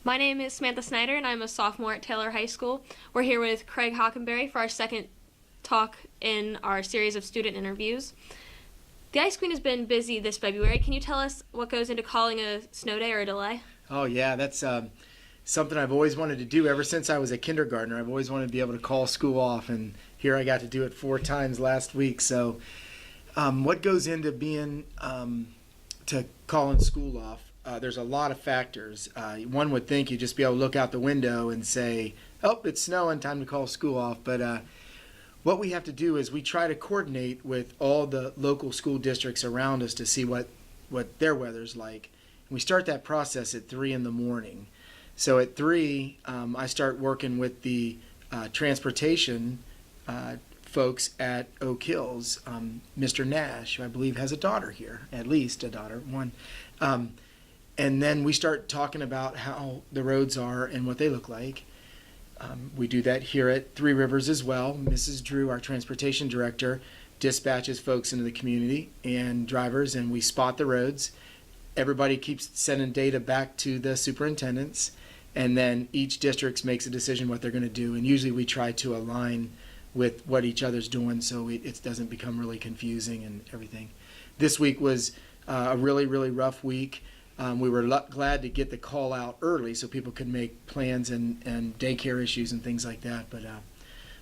My name is Samantha Snyder, and I'm a sophomore at Taylor High School. We're here with Craig Hockenberry for our second talk in our series of student interviews. The Ice Queen has been busy this February. Can you tell us what goes into calling a snow day or a delay? Oh yeah, that's something I've always wanted to do ever since I was a kindergartner. I've always wanted to be able to call school off, and here I got to do it 4 times last week. So what goes into being to calling school off? There's a lot of factors. One would think you'd just be able to look out the window and say, oh, it's snowing, time to call school off. But what we have to do is we try to coordinate with all the local school districts around us to see what their weather's like. And we start that process at 3 in the morning. So at 3, I start working with the transportation folks at Oak Hills. Mr. Nash, who I believe has a daughter here, at least a daughter, one. And then we start talking about how the roads are and what they look like. We do that here at Three Rivers as well. Mrs. Drew, our transportation director, dispatches folks into the community and drivers, and we spot the roads. Everybody keeps sending data back to the superintendents, and then each district makes a decision what they're going to do. And usually we try to align with what each other's doing so it doesn't become really confusing and everything. This week was a really, really rough week. We were glad to get the call out early so people could make plans and daycare issues and things like that. But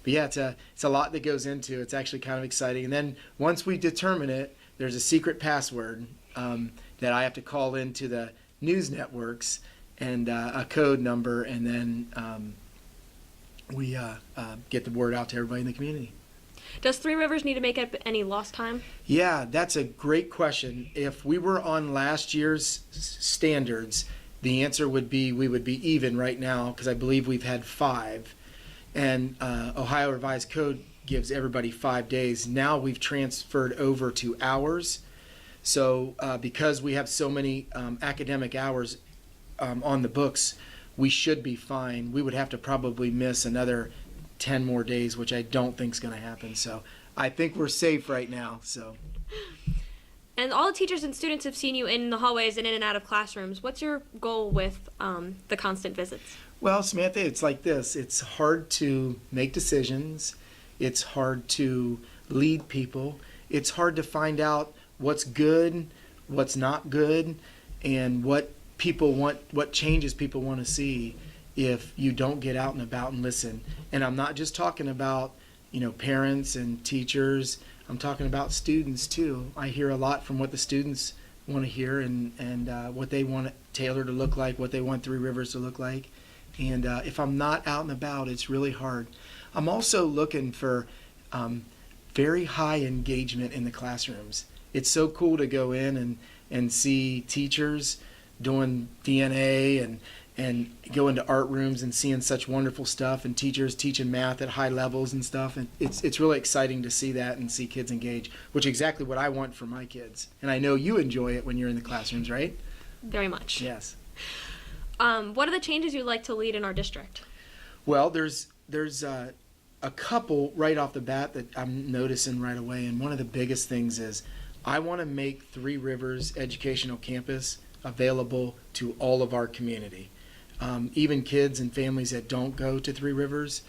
yeah, it's a lot that goes into it. It's actually kind of exciting. And then once we determine it, there's a secret password that I have to call into the news networks and a code number, and then we get the word out to everybody in the community. Does Three Rivers need to make up any lost time? Yeah, that's a great question. If we were on last year's standards, the answer would be we would be even right now, because I believe we've had 5. And Ohio Revised Code gives everybody 5 days. Now we've transferred over to hours. So because we have so many academic hours on the books, we should be fine. We would have to probably miss another 10 more days, which I don't think is going to happen. So I think we're safe right now. So. And all the teachers and students have seen you in the hallways and in and out of classrooms. What's your goal with the constant visits? Well, Samantha, it's like this. It's hard to make decisions. It's hard to lead people. It's hard to find out what's good, what's not good, and what people want, what changes people want to see if you don't get out and about and listen. And I'm not just talking about, parents and teachers. I'm talking about students too. I hear a lot from what the students want to hear and what they want Taylor to look like, what they want Three Rivers to look like. And if I'm not out and about, it's really hard. I'm also looking for very high engagement in the classrooms. It's so cool to go in and see teachers doing DNA and go into art rooms and seeing such wonderful stuff, and teachers teaching math at high levels and stuff. And it's really exciting to see that and see kids engage, which is exactly what I want for my kids. And I know you enjoy it when you're in the classrooms, right? Very much. Yes. What are the changes you'd like to lead in our district? Well, there's a couple right off the bat that I'm noticing right away. And one of the biggest things is I want to make Three Rivers Educational Campus available to all of our community. Even kids and families that don't go to Three Rivers.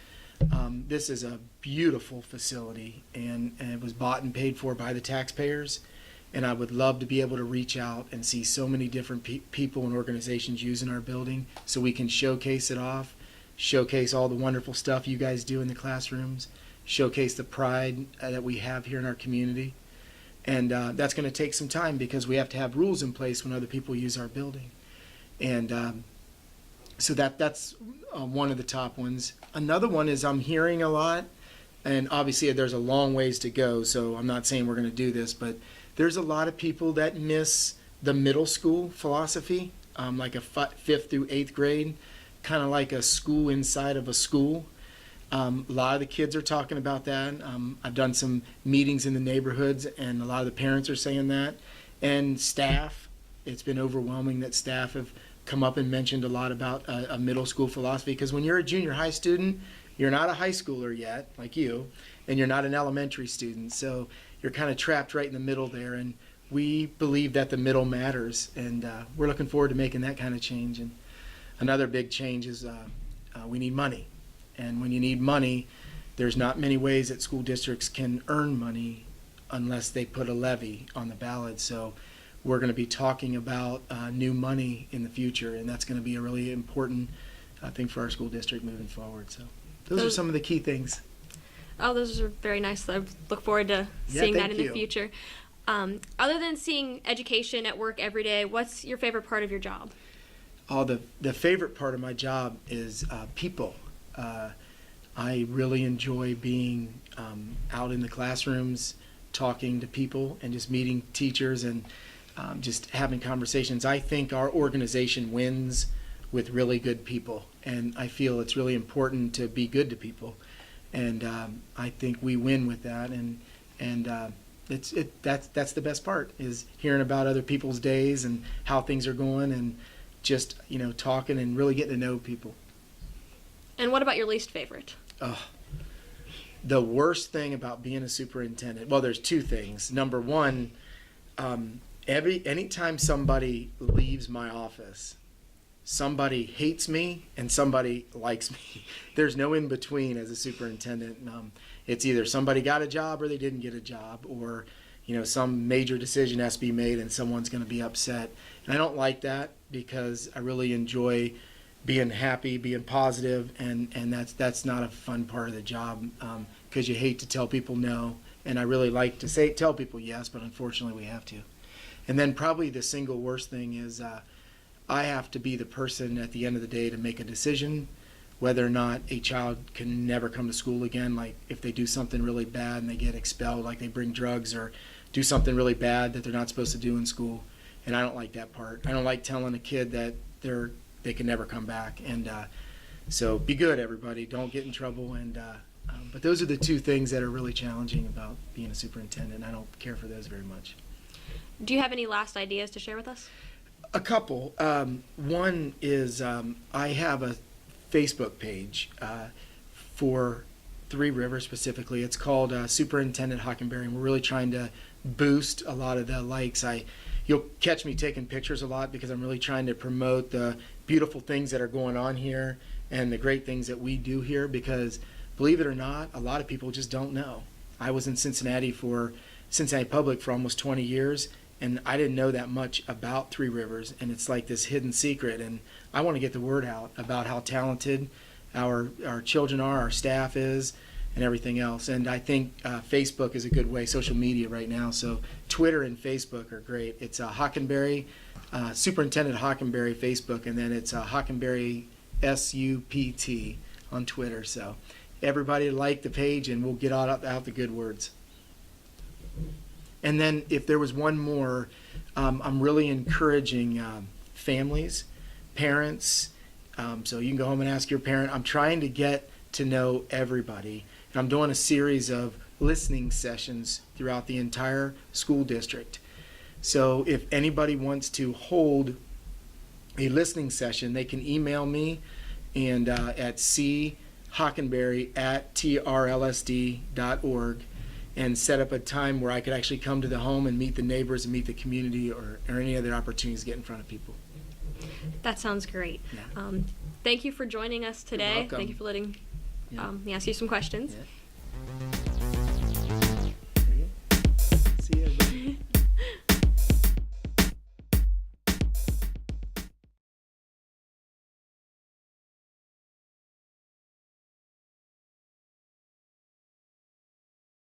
This is a beautiful facility, and it was bought and paid for by the taxpayers. And I would love to be able to reach out and see so many different people and organizations using our building so we can showcase it off, showcase all the wonderful stuff you guys do in the classrooms, showcase the pride that we have here in our community. And that's going to take some time because we have to have rules in place when other people use our building. And so that's one of the top ones. Another one is I'm hearing a lot, and obviously there's a long ways to go, so I'm not saying we're going to do this, but there's a lot of people that miss the middle school philosophy, like a 5th through 8th grade, kind of like a school inside of a school. A lot of the kids are talking about that. I've done some meetings in the neighborhoods, and a lot of the parents are saying that. And staff, it's been overwhelming that staff have come up and mentioned a lot about a middle school philosophy, because when you're a junior high student, you're not a high schooler yet, like you, and you're not an elementary student. So you're kind of trapped right in the middle there. And we believe that the middle matters, and we're looking forward to making that kind of change. And another big change is we need money. And when you need money, there's not many ways that school districts can earn money unless they put a levy on the ballot. So we're going to be talking about new money in the future, and that's going to be a really important thing for our school district moving forward. So those are some of the key things. Oh, those are very nice. I look forward to seeing that in the future. Other than seeing education at work every day, what's your favorite part of your job? Oh, the favorite part of my job is people. I really enjoy being out in the classrooms, talking to people, and just meeting teachers and just having conversations. I think our organization wins with really good people, and I feel it's really important to be good to people. And I think we win with that, and that's the best part, is hearing about other people's days and how things are going, and just talking and really getting to know people. And what about your least favorite? Oh, the worst thing about being a superintendent, well, there's two things. Number one, anytime somebody leaves my office, somebody hates me and somebody likes me. There's no in between as a superintendent. It's either somebody got a job or they didn't get a job, or some major decision has to be made and someone's going to be upset. And I don't like that, because I really enjoy being happy, being positive, and that's not a fun part of the job, because you hate to tell people no, and I really like to tell people yes, but unfortunately we have to. And then probably the single worst thing is I have to be the person at the end of the day to make a decision whether or not a child can never come to school again. Like if they do something really bad and they get expelled, like they bring drugs or do something really bad that they're not supposed to do in school. And I don't like that part. I don't like telling a kid that they can never come back. And so be good, everybody. Don't get in trouble. And but those are the two things that are really challenging about being a superintendent. I don't care for those very much. Do you have any last ideas to share with us? A couple. One is I have a Facebook page for Three Rivers specifically. It's called Superintendent Hockenberry, and we're really trying to boost a lot of the likes. You'll catch me taking pictures a lot because I'm really trying to promote the beautiful things that are going on here and the great things that we do here, because believe it or not, a lot of people just don't know. I was in Cincinnati Public for almost 20 years, and I didn't know that much about Three Rivers, and it's like this hidden secret, and I want to get the word out about how talented our children are, our staff is, and everything else. And I think Facebook is a good way, social media right now. So Twitter and Facebook are great. It's Hockenberry, Superintendent Hockenberry Facebook, and then it's Hockenberry SUPT on Twitter. So everybody like the page, and we'll get out the good words. And then if there was one more, I'm really encouraging families, parents. So you can go home and ask your parent. I'm trying to get to know everybody. And I'm doing a series of listening sessions throughout the entire school district. So if anybody wants to hold a listening session, they can email me and at chockenberry@trlsd.org and set up a time where I could actually come to the home and meet the neighbors and meet the community, or any other opportunities to get in front of people. That sounds great. Yeah. Thank you for joining us today. You're welcome. Thank you for letting me ask you some questions. Yeah.